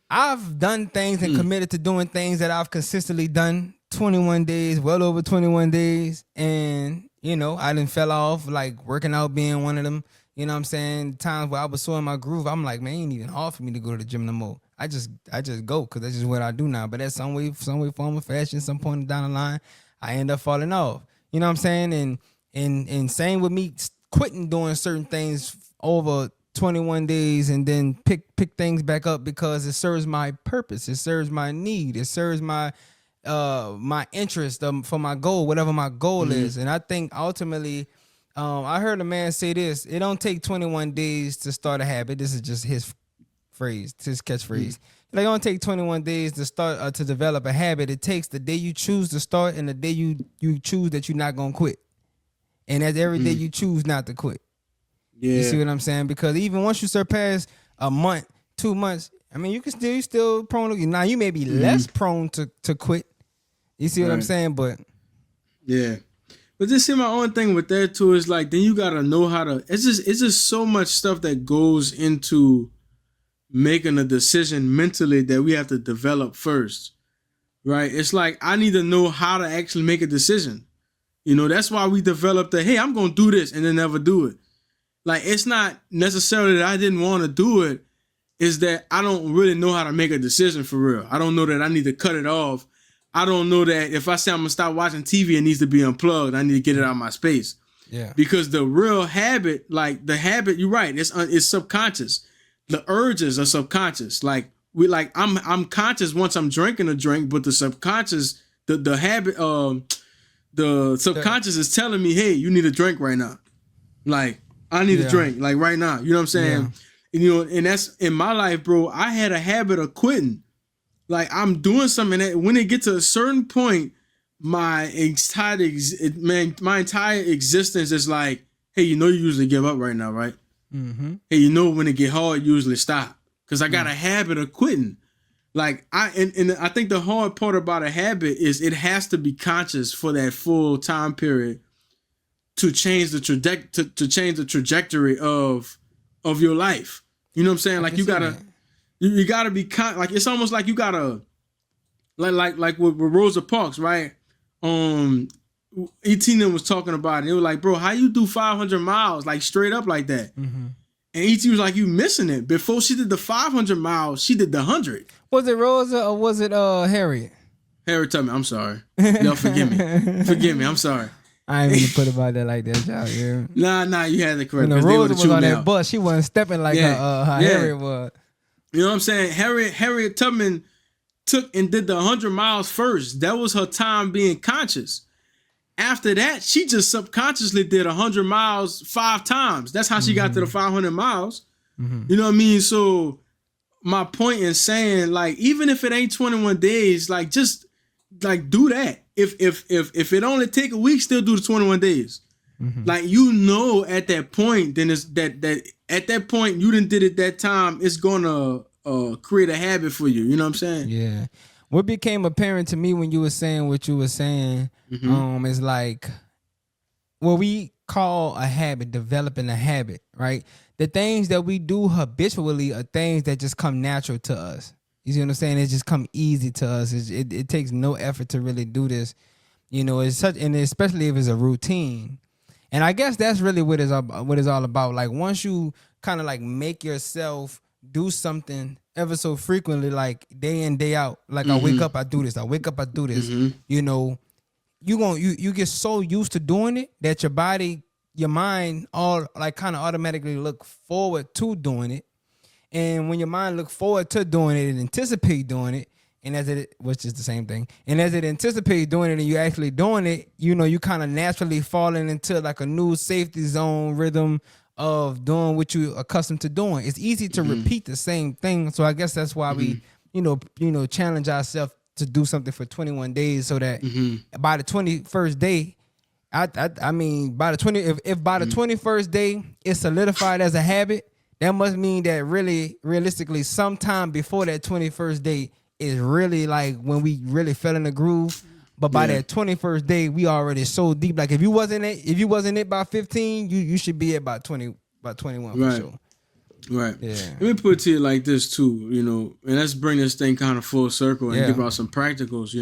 I've done things and committed to doing things that I've consistently done 21 days, well over 21 days. And, you know, I done fell off, like working out being one of them. You know what I'm saying? Times where I was so in my groove, I'm like, man, it ain't even hard for me to go to the gym no more. I just go because that's just what I do now. But at some way, form, or fashion, some point down the line, I end up falling off. You know what I'm saying? And same with me quitting doing certain things over 21 days and then pick things back up because it serves my purpose. It serves my need. It serves my interest for my goal, whatever my goal is. And I think ultimately, I heard a man say this: it don't take 21 days to start a habit. This is just his phrase, his catchphrase. Like, it don't take 21 days to start to develop a habit. It takes the day you choose to start and the day you choose that you're not gonna quit. And that's every day you choose not to quit. Yeah. You see what I'm saying? Because even once you surpass a month, 2 months, I mean, you still prone to, now you may be less prone to quit. You see what I'm saying? But yeah. But just see, my own thing with that too is like, then you gotta know how to. It's just so much stuff that goes into making a decision mentally that we have to develop first, right? It's like, I need to know how to actually make a decision. You know, that's why we developed hey, I'm gonna do this, and then never do it. Like, it's not necessarily that I didn't want to do it. It's that I don't really know how to make a decision for real. I don't know that I need to cut it off. I don't know that if I say I'm going to stop watching TV, it needs to be unplugged. I need to get it out of my space. Yeah. Because the real habit, like the habit, you're right, it's subconscious. the urges are subconscious. Like I'm conscious once I'm drinking a drink, but the subconscious, the habit, the subconscious is telling me, hey, you need a drink right now. Like I need a drink, like right now. You know what I'm saying? Yeah. And that's in my life, bro. I had a habit of quitting. Like I'm doing something that when it gets to a certain point, my entire existence is like, hey, you usually give up right now, right? Mm-hmm. Hey, when it get hard, you usually stop. Cause I got a habit of quitting. Like and I think the hard part about a habit is it has to be conscious for that full time period to change the trajectory of your life. You know what I'm saying? Like you gotta be like it's almost like you gotta like with Rosa Parks, right? E.T. was talking about it. It was like, bro, how you do 500 miles like straight up like that? Mm-hmm. And E.T. was like, you missing it. Before she did the 500 miles, she did the 100. Was it Rosa or was it Harriet? Harriet Tubman, I'm sorry. Y'all forgive me. Forgive me, I'm sorry. I ain't even put about that like that, y'all. Yeah. Nah, you had to correct. When Rosa was on that bus, she wasn't stepping like how Harriet was. You know what I'm saying? Harriet Tubman took and did the 100 miles first. That was her time being conscious. After that, she just subconsciously did 100 miles 5 times. That's how she got to the 500 miles. Mm-hmm. You know what I mean? So my point in saying, like, even if it ain't 21 days, like, just like do that. If it only take a week, still do the 21 days. Mm-hmm. Like, at that point, then it's that at that point you done did it that time, it's gonna create a habit for you. You know what I'm saying? Yeah. What became apparent to me when you were saying what you were saying, is like what we call a habit, developing a habit, right? The things that we do habitually are things that just come natural to us. You see what I'm saying? It just come easy to us. It takes no effort to really do this. It's such, and especially if it's a routine. And I guess that's really what it's all about. Like once you kind of like make yourself do something ever so frequently, like day in, day out. Like I wake up, I do this. I wake up, I do this. Mm-hmm. You get so used to doing it that your body, your mind, all like kind of automatically look forward to doing it. And when your mind look forward to doing it and anticipate doing it, and which is the same thing, and as it anticipates doing it and you actually doing it, you kind of naturally falling into like a new safety zone rhythm of doing what you accustomed to doing. It's easy to repeat the same thing. So I guess that's why we, challenge ourselves to do something for 21 days so that by the 21st day, I mean, by the 21st day it's solidified as a habit, that must mean that really, realistically, sometime before that 21st day is really like when we really fell in the groove. But by that 21st day, we already so deep. Like if you wasn't it by 15, you should be at about 20, about 21 for sure. Right. Yeah. Let me put it to you like this too, and let's bring this thing kind of full circle and give out some practicals.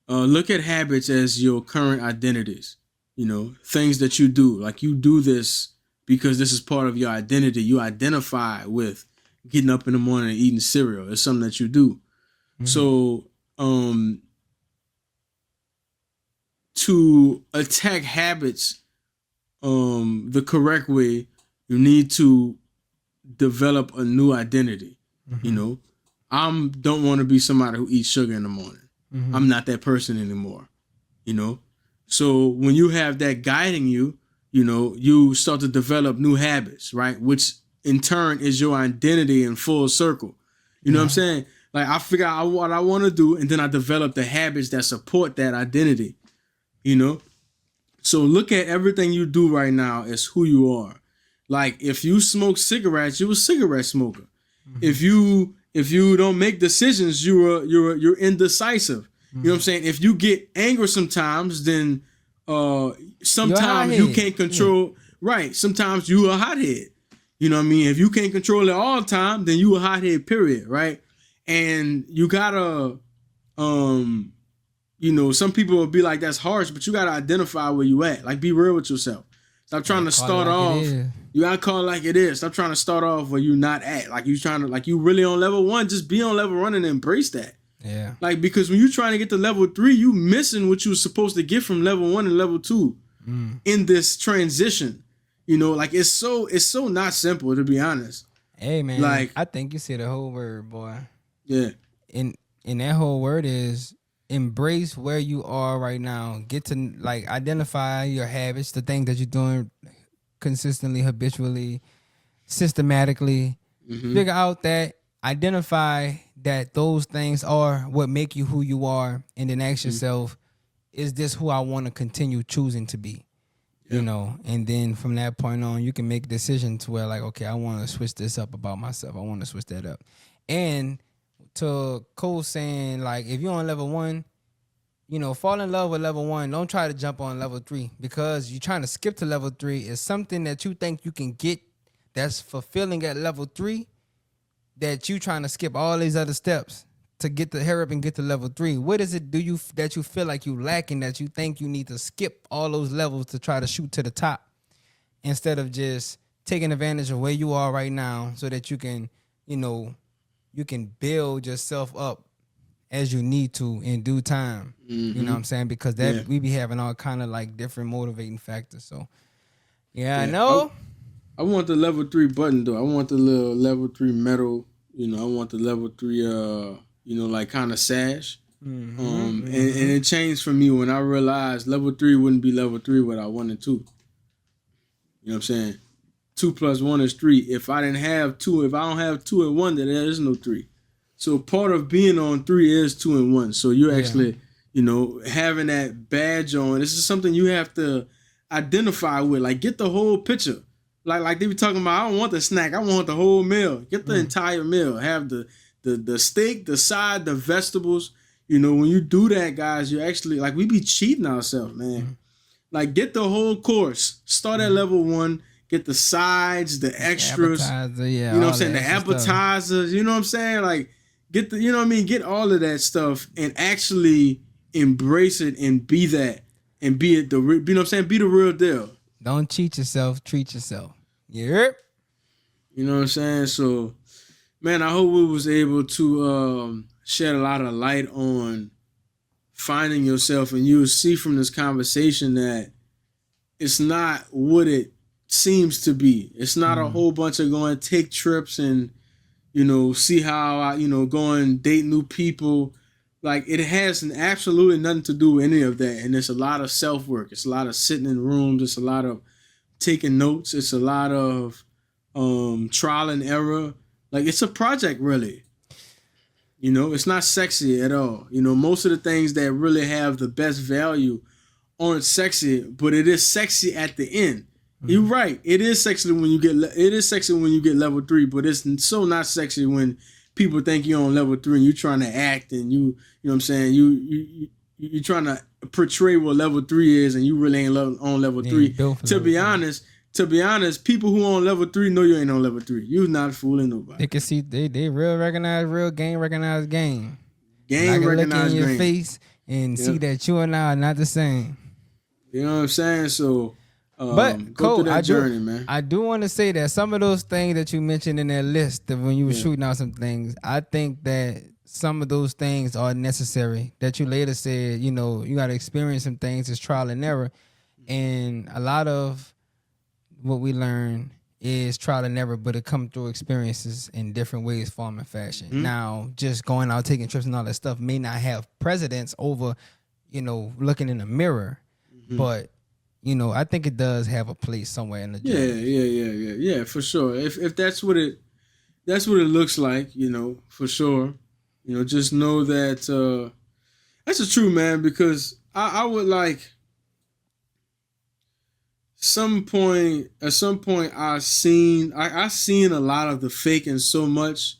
Look at habits as your current identities. Things that you do. Like you do this because this is part of your identity. You identify with getting up in the morning and eating cereal. It's something that you do. Mm-hmm. So, to attack habits the correct way, you need to develop a new identity. Mm-hmm. I don't want to be somebody who eats sugar in the morning. Mm-hmm. I'm not that person anymore. So when you have that guiding you, you start to develop new habits, right? Which in turn is your identity in full circle. You know what I'm saying? Like I figure out what I want to do, and then I develop the habits that support that identity. So look at everything you do right now as who you are. Like if you smoke cigarettes, you're a cigarette smoker. Mm-hmm. If you don't make decisions, you're indecisive. Mm-hmm. You know what I'm saying? If you get angry sometimes, then sometimes you can't control. Yeah. Right. Sometimes you a hothead. You know what I mean? If you can't control it all the time, then you a hothead, period. Right. And you gotta, some people will be like, that's harsh, but you got to identify where you at. Like, be real with yourself. Stop trying to start off. You got to call it like it is. Stop trying to start off where you not at. Like, you really on level 1, just be on level 1 and embrace that. Yeah. Like, because when you're trying to get to level 3, you missing what you were supposed to get from level 1 and level 2 in this transition. You know, like it's so not simple, to be honest. Hey man, Like, I think you said the whole word, boy. yeah. And that whole word is embrace where you are right now. Get to like identify your habits, the things that you're doing consistently, habitually, systematically. Figure out that, identify that those things are what make you who you are, and then ask yourself, is this who I want to continue choosing to be? You know, and then from that point on, you can make a decision to where like, okay, I want to switch this up about myself. I want to switch that up. And to Cole saying, like, if you're on level 1, you know, fall in love with level 1. Don't try to jump on level 3, because you're trying to skip to level 3 is something that you think you can get that's fulfilling at level 3, that you trying to skip all these other steps to get to hurry up and get to level 3. What is it that you feel like you lacking, that you think you need to skip all those levels to try to shoot to the top, instead of just taking advantage of where you are right now so that you can, you know, you can build yourself up as you need to in due time. You know what I'm saying? Because that we be having all kind of like different motivating factors. So I know. I want the level 3 button though. I want the little level 3 medal. You know, I want the level 3 you know, like kind of sash. And it changed for me when I realized level 3 wouldn't be level 3 without 1 and 2. You know what I'm saying? 2 plus 1 is 3. If I didn't have 2, if I don't have 2 and 1, then there is no 3. So part of being on 3 is 2 and 1. So you're actually, you know, having that badge on. This is something you have to identify with. Like, get the whole picture. Like they be talking about, I don't want the snack. I want the whole meal. Get the entire meal. Have the steak, the side, the vegetables. You know, when you do that, guys, you actually, like, we be cheating ourselves, man. Like, get the whole course. Start at level 1. Get the sides, the extras. You know what I'm saying? The appetizers. You know what I'm saying? Like, get the, you know what I mean? Get all of that stuff and actually embrace it and be that. And be it, you know what I'm saying? Be the real deal. Don't cheat yourself. Treat yourself. Yep. You know what I'm saying? So, man, I hope we was able to shed a lot of light on finding yourself, and you'll see from this conversation that it's not what it seems to be. It's not a whole bunch of going to take trips and, you know, see how I, you know, go and date new people. Like, it has absolutely nothing to do with any of that. And it's a lot of self-work. It's a lot of sitting in rooms. It's a lot of taking notes. It's a lot of trial and error. Like, it's a project, really. You know, it's not sexy at all. You know, most of the things that really have the best value aren't sexy, but it is sexy at the end. You're right. It is sexy when you get level 3, but it's so not sexy when people think you're on level 3 and you're trying to act and you know what I'm saying, you're trying to portray what level 3 is and you really ain't on level 3. To be honest, people who on level 3 know you ain't on level 3. You're not fooling nobody. They can see they real recognize real, game recognize game. Game recognize look in your game. face and see that you and I are not the same. You know what I'm saying? So but go through that journey, man. I do want to say that some of those things that you mentioned in that list of when you were shooting out some things, I think that some of those things are necessary. That you later said, you know, you got to experience some things as trial and error, and a lot of what we learn is trial and error, but it comes through experiences in different ways, form, and fashion. Now, just going out, taking trips and all that stuff may not have precedence over, you know, looking in the mirror, but you know, I think it does have a place somewhere in the journey. Yeah, for sure. If that's what it looks like, you know, for sure. You know, just know that that's the truth, man, because I would like at some point I seen a lot of the faking so much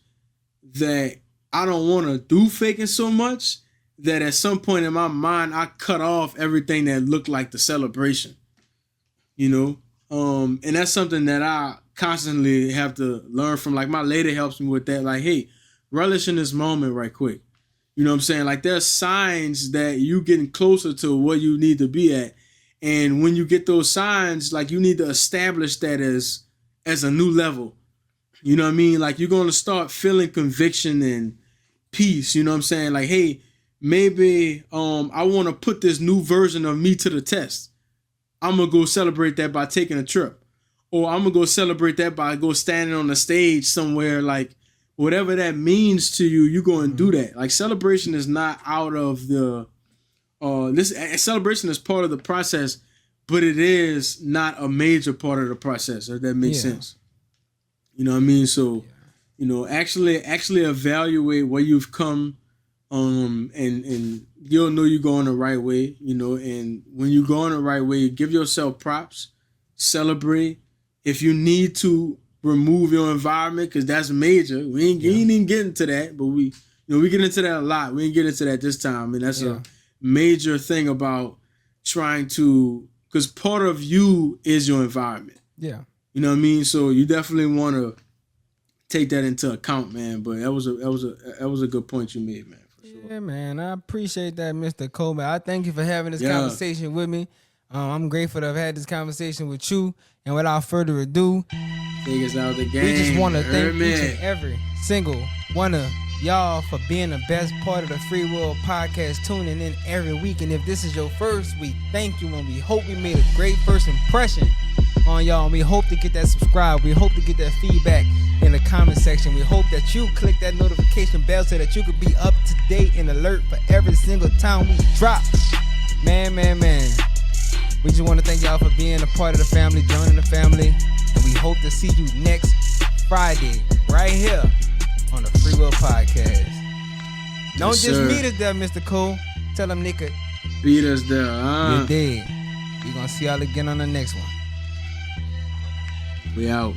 that I don't want to do faking so much that at some point in my mind I cut off everything that looked like the celebration. You know? And that's something that I constantly have to learn from. Like, my lady helps me with that. Like, hey, relish in this moment right quick. You know what I'm saying? Like, there's signs that you getting closer to where you need to be at. And when you get those signs, like, you need to establish that as a new level. You know what I mean? Like, you're going to start feeling conviction and peace. You know what I'm saying? Like, hey, maybe I want to put this new version of me to the test. I'm going to go celebrate that by taking a trip. or I'm gonna go celebrate that by go standing on the stage somewhere. Like whatever that means to you, you go and do that. Like celebration is not out of the this celebration is part of the process, but it is not a major part of the process. If that makes sense, you know what I mean. So, you know, actually evaluate where you've come, and you'll know you're going the right way. You know, and when you go in the right way, give yourself props, celebrate. If you need to remove your environment, because that's major. We ain't even getting to that, but we get into that a lot. We ain't get into that this time, and that's a major thing about trying to, because part of you is your environment. Yeah. You know what I mean? So you definitely want to take that into account, man. But that was a good point you made, man. For sure. Yeah, man. I appreciate that, Mr. Coleman. I thank you for having this conversation with me. I'm grateful to have had this conversation with you. And without further ado, take us out the game. We just want to thank each and every single one of y'all for being the best part of the Free Will Podcast, tuning in every week. And if this is your first week, thank you. And we hope we made a great first impression on y'all. And we hope to get that subscribe. We hope to get that feedback in the comment section. We hope that you click that notification bell so that you could be up to date and alert for every single time we drop. Man. We just want to thank y'all for being a part of the family, joining the family. And we hope to see you next Friday right here on the Free Will Podcast. Don't just meet us there, Mr. Cole. Tell them nigga beat us there. You did. We're going to see y'all again on the next one. We out.